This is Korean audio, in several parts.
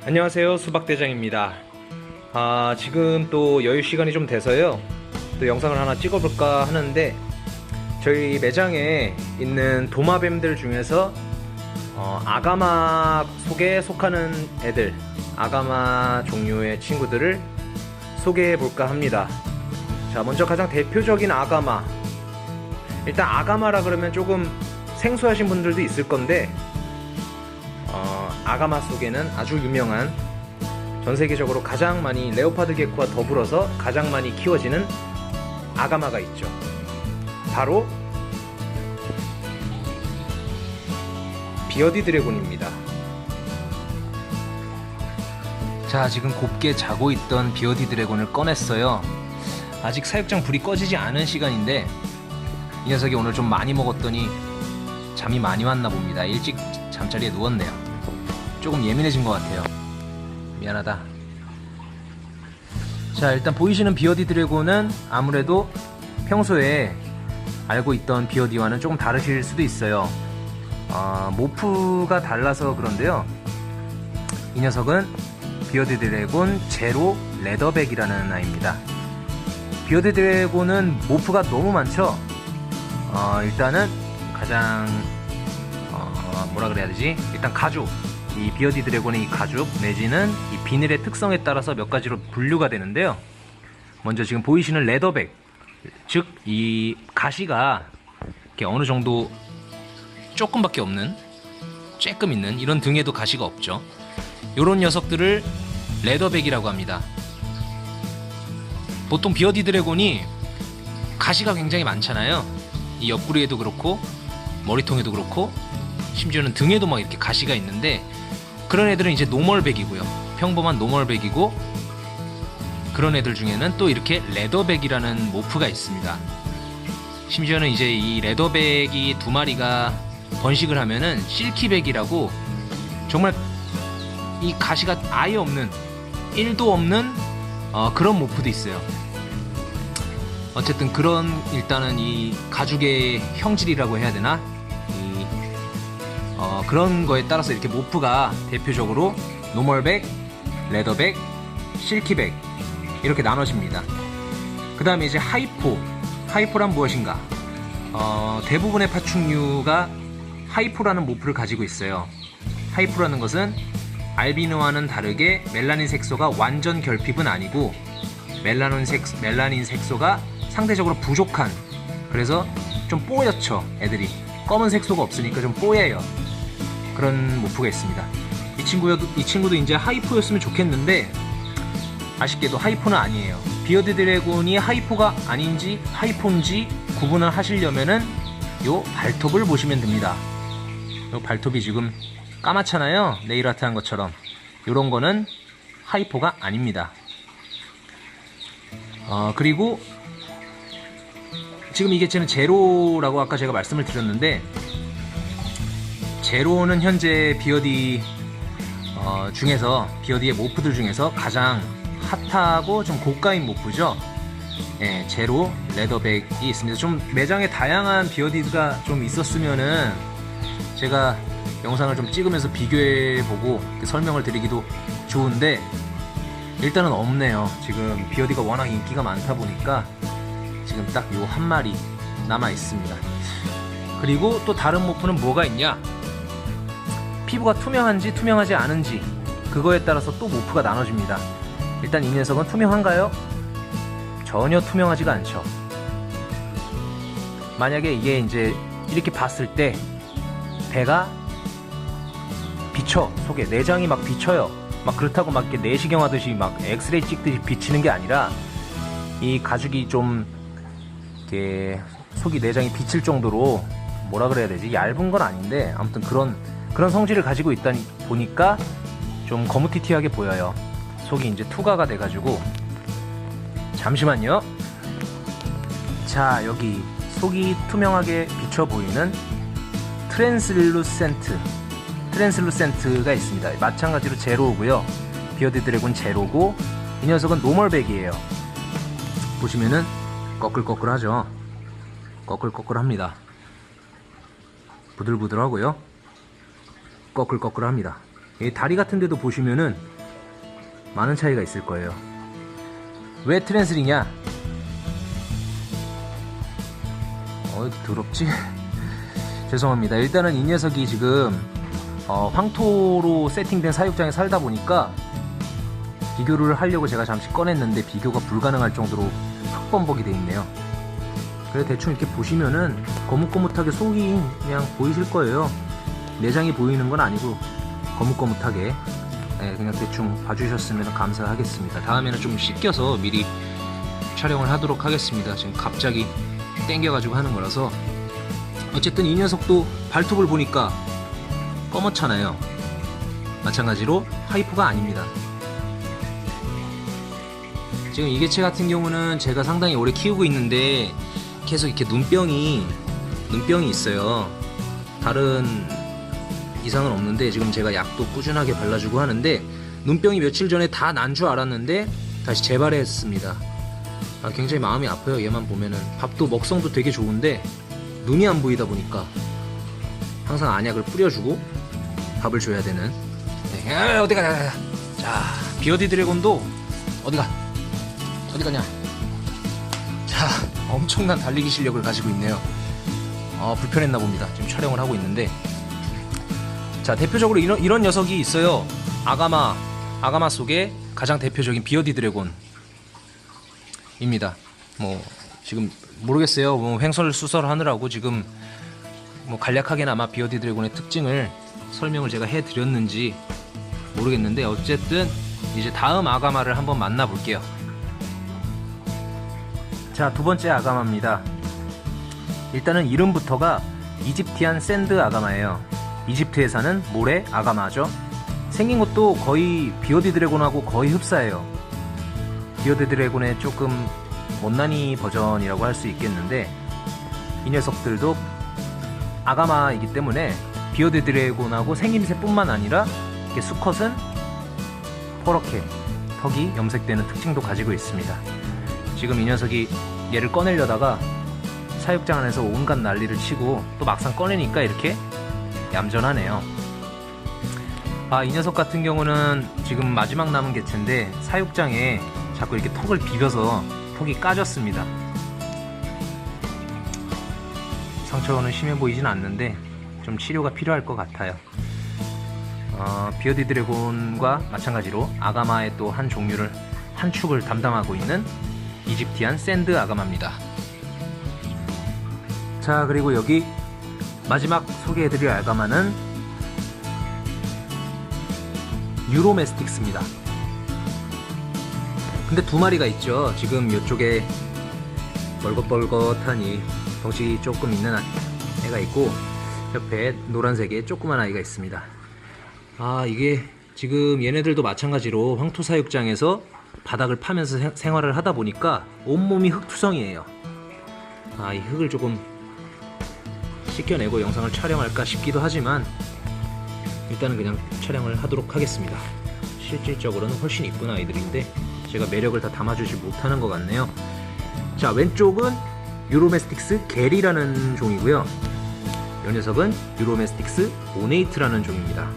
안녕하세요, 수박대장입니다. 지금 또 여유 시간이 좀 돼서요, 또 영상을 하나 찍어볼까 하는데, 저희 매장에 있는 도마뱀들 중에서 아가마 속에 속하는 애들, 아가마 종류의 친구들을 소개해볼까 합니다. 자, 먼저 가장 대표적인 아가마. 일단 아가마라 그러면 조금 생소하신 분들도 있을 건데, 아가마 속에는 아주 유명한, 전 세계적으로 가장 많이, 레오파드 게코와 더불어서 가장 많이 키워지는 아가마가 있죠. 바로 비어디 드래곤입니다. 자, 지금 곱게 자고 있던 비어디 드래곤을 꺼냈어요. 아직 사육장 불이 꺼지지 않은 시간인데, 이 녀석이 오늘 좀 많이 먹었더니 잠이 많이 왔나 봅니다. 일찍 잠자리에 누웠네요. 조금 예민해진 것 같아요. 미안하다. 자, 일단 보이시는 비어디 드래곤은 아무래도 평소에 알고 있던 비어디와는 조금 다르실 수도 있어요. 모프가 달라서 그런데요, 이 녀석은 비어디 드래곤 제로 레더백이라는 아이입니다. 비어디 드래곤은 모프가 너무 많죠. 일단은 가장 뭐라 그래야 되지? 일단 가죽, 이 비어디 드래곤의 이 가죽 내지는 이 비늘의 특성에 따라서 몇 가지로 분류가 되는데요. 먼저 지금 보이시는 레더백, 즉 이 가시가 이렇게 어느 정도 조금밖에 없는, 쬐끔 있는 이런 등에도 가시가 없죠. 이런 녀석들을 레더백이라고 합니다. 보통 비어디 드래곤이 가시가 굉장히 많잖아요. 이 옆구리에도 그렇고 머리통에도 그렇고 심지어는 등에도 막 이렇게 가시가 있는데, 그런 애들은 이제 노멀백이고요. 평범한 노멀백이고, 그런 애들 중에는 또 이렇게 레더백이라는 모프가 있습니다. 심지어는 이제 이 레더백이 두 마리가 번식을 하면은 실키백이라고, 정말 이 가시가 아예 없는, 1도 없는 그런 모프도 있어요. 어쨌든 그런, 일단은 이 가죽의 형질이라고 해야 되나? 그런 거에 따라서 이렇게 모프가 대표적으로 노멀백, 레더백, 실키백 이렇게 나눠집니다. 그 다음에 이제 하이포란 무엇인가? 대부분의 파충류가 하이포라는 모프를 가지고 있어요. 하이포라는 것은 알비노와는 다르게 멜라닌 색소가 완전 결핍은 아니고, 멜라닌 색소가 상대적으로 부족한, 그래서 좀 뽀얗죠. 애들이 검은 색소가 없으니까 좀 뽀얘요. 그런 모프가 있습니다. 이 친구도 이제 하이포였으면 좋겠는데, 아쉽게도 하이포는 아니에요. 비어디 드래곤이 하이포가 아닌지 하이포인지 구분을 하시려면은 요 발톱을 보시면 됩니다. 요 발톱이 지금 까맣잖아요. 네일아트 한 것처럼. 요런 거는 하이포가 아닙니다. 그리고 지금 이게 저는 제로라고 아까 제가 말씀을 드렸는데, 제로는 현재 비어디 중에서, 비어디의 모프들 중에서 가장 핫하고 좀 고가인 모프죠. 예, 제로 레더백이 있습니다. 좀 매장에 다양한 비어디가 좀 있었으면은 제가 영상을 좀 찍으면서 비교해보고 설명을 드리기도 좋은데, 일단은 없네요. 지금 비어디가 워낙 인기가 많다 보니까 지금 딱 요 한 마리 남아 있습니다. 그리고 또 다른 모프는 뭐가 있냐? 피부가 투명한지 투명하지 않은지, 그거에 따라서 또 모프가 나눠집니다. 일단 이 녀석은 투명한가요? 전혀 투명하지가 않죠. 만약에 이게 이제 이렇게 봤을 때 배가 비쳐, 속에 내장이 막 비쳐요. 막 그렇다고 막 이렇게 내시경 하듯이 막 엑스레이 찍듯이 비치는 게 아니라, 이 가죽이 좀 이렇게 속이, 내장이 비칠 정도로, 뭐라 그래야 되지? 얇은 건 아닌데 아무튼 그런 성질을 가지고 있다 보니까 좀 거무튀튀하게 보여요. 속이 이제 투과가 돼가지고. 잠시만요. 자, 여기 속이 투명하게 비쳐 보이는 트랜슬루센트가 있습니다. 마찬가지로 제로고요. 비어디 드래곤 제로고, 이 녀석은 노멀백이에요. 보시면은 꺼끌꺼끌하죠. 꺼끌꺼끌합니다. 부들부들하고요. 꺼끌꺼끌합니다. 이 다리 같은 데도 보시면은 많은 차이가 있을 거예요. 왜 트랜스리냐? 더럽지? 죄송합니다. 일단은 이 녀석이 지금 황토로 세팅된 사육장에 살다 보니까 비교를 하려고 제가 잠시 꺼냈는데 비교가 불가능할 정도로 흑범벅이 돼 있네요. 그래서 대충 이렇게 보시면은 거뭇거뭇하게 속이 그냥 보이실 거예요. 내장이 보이는 건 아니고 거뭇거뭇하게, 네, 그냥 대충 봐주셨으면 감사하겠습니다. 다음에는 좀 씻겨서 미리 촬영을 하도록 하겠습니다. 지금 갑자기 땡겨가지고 하는 거라서. 어쨌든 이 녀석도 발톱을 보니까 검었잖아요. 마찬가지로 하이포가 아닙니다. 지금 이 개체 같은 경우는 제가 상당히 오래 키우고 있는데 계속 이렇게 눈병이 있어요. 다른 이상은 없는데 지금 제가 약도 꾸준하게 발라주고 하는데 눈병이 며칠 전에 다 난 줄 알았는데 다시 재발했습니다. 굉장히 마음이 아파요. 얘만 보면은. 밥도 먹성도 되게 좋은데 눈이 안 보이다 보니까 항상 안약을 뿌려주고 밥을 줘야 되는. 네. 어디가? 자, 비어디 드래곤도 어디 가냐? 자, 엄청난 달리기 실력을 가지고 있네요. 불편했나 봅니다. 지금 촬영을 하고 있는데. 자, 대표적으로 이런 녀석이 있어요. 아가마 속의 가장 대표적인 비어디 드래곤입니다. 뭐 지금 모르겠어요. 뭐 횡설수설 하느라고 지금 뭐 간략하게나마 비어디 드래곤의 특징을 설명을 제가 해드렸는지 모르겠는데, 어쨌든 이제 다음 아가마를 한번 만나볼게요. 자, 두 번째 아가마입니다. 일단은 이름부터가 이집티안 샌드 아가마예요. 이집트에 사는 모래 아가마죠. 생긴 것도 거의 비어디 드래곤하고 거의 흡사해요. 비어디 드래곤의 조금 못난이 버전이라고 할 수 있겠는데, 이 녀석들도 아가마이기 때문에 비어디 드래곤하고 생김새 뿐만 아니라 이렇게 수컷은 퍼렇게 턱이 염색되는 특징도 가지고 있습니다. 지금 이 녀석이 얘를 꺼내려다가 사육장 안에서 온갖 난리를 치고 또 막상 꺼내니까 이렇게 얌전하네요. 이 녀석 같은 경우는 지금 마지막 남은 개체인데 사육장에 자꾸 이렇게 턱을 비벼서 턱이 까졌습니다. 상처는 심해 보이진 않는데 좀 치료가 필요할 것 같아요. 비어디 드래곤과 마찬가지로 아가마의 또 한 종류를, 한 축을 담당하고 있는 이집티안 샌드 아가마입니다. 자, 그리고 여기 마지막 소개해드릴 아가마는 유로메스틱스입니다. 근데 두 마리가 있죠. 지금 이쪽에 벌긋벌긋하니 덩치 조금 있는 애가 있고 옆에 노란색의 조그만 아이가 있습니다. 이게 지금 얘네들도 마찬가지로 황토 사육장에서 바닥을 파면서 생활을 하다 보니까 온몸이 흙투성이에요. 이 흙을 조금 씻겨내고 영상을 촬영할까 싶기도 하지만 일단은 그냥 촬영을 하도록 하겠습니다. 실질적으로는 훨씬 이쁜 아이들인데 제가 매력을 다 담아주지 못하는 것 같네요. 자, 왼쪽은 유로메스틱스 게리라는 종이고요. 이 녀석은 유로메스틱스 오네이트라는 종입니다.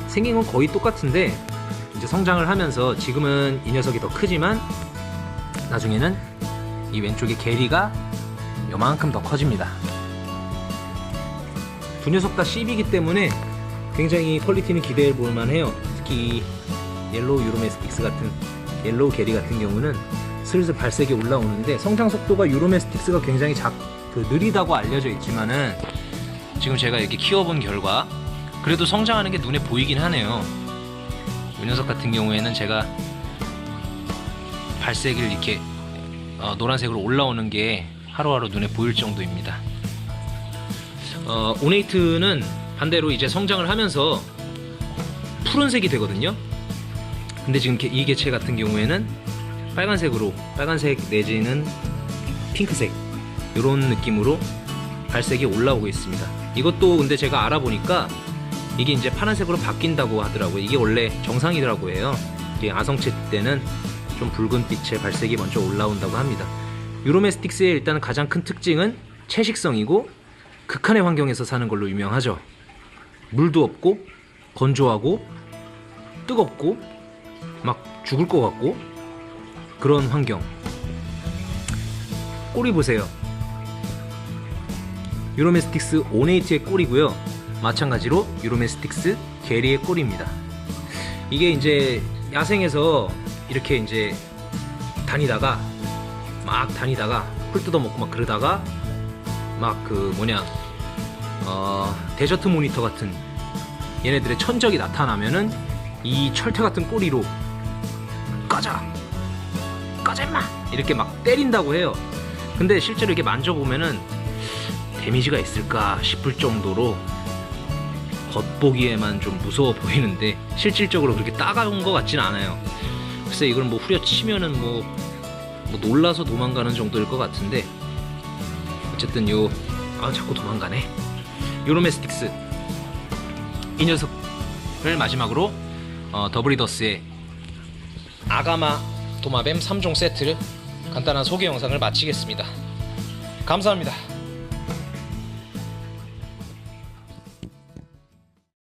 생긴 건 거의 똑같은데 이제 성장을 하면서 지금은 이 녀석이 더 크지만 나중에는 이 왼쪽의 게리가 요만큼 더 커집니다. 두 녀석 다 CB이기 때문에 굉장히 퀄리티는 기대해 볼 만해요. 특히 옐로우 유로메스틱스 같은, 옐로우 게리 같은 경우는 슬슬 발색이 올라오는데 성장 속도가 유로메스틱스가 굉장히 느리다고 알려져 있지만은 지금 제가 이렇게 키워본 결과 그래도 성장하는 게 눈에 보이긴 하네요. 이 녀석 같은 경우에는 제가 발색을 이렇게 노란색으로 올라오는 게 하루하루 눈에 보일 정도입니다. 오네이트는 반대로 이제 성장을 하면서 푸른색이 되거든요. 근데 지금 이 개체 같은 경우에는 빨간색 내지는 핑크색 이런 느낌으로 발색이 올라오고 있습니다. 이것도 근데 제가 알아보니까 이게 이제 파란색으로 바뀐다고 하더라고요. 이게 원래 정상이라고 해요. 아성체 때는 좀 붉은 빛의 발색이 먼저 올라온다고 합니다. 유로메스틱스의 일단 가장 큰 특징은 채식성이고 극한의 환경에서 사는 걸로 유명하죠. 물도 없고 건조하고 뜨겁고 막 죽을 것 같고 그런 환경. 꼬리 보세요. 유로메스틱스 오네이트의 꼬리고요. 마찬가지로 유로메스틱스 게리의 꼬리입니다. 이게 이제 야생에서 이렇게 이제 다니다가 풀 뜯어먹고 막 그러다가 막 그 뭐냐 데저트 모니터 같은 얘네들의 천적이 나타나면은 이 철퇴 같은 꼬리로 꺼져 임마 이렇게 막 때린다고 해요. 근데 실제로 이렇게 만져보면은 데미지가 있을까 싶을 정도로 겉보기에만 좀 무서워 보이는데 실질적으로 그렇게 따가운 것 같진 않아요. 글쎄 이걸 뭐 후려치면은 뭐 놀라서 도망가는 정도일 것 같은데 어쨌든 자꾸 도망가네. 유로메스틱스 이 녀석을 마지막으로 더브리더스의 아가마 도마뱀 3종 세트를 간단한 소개 영상을 마치겠습니다. 감사합니다.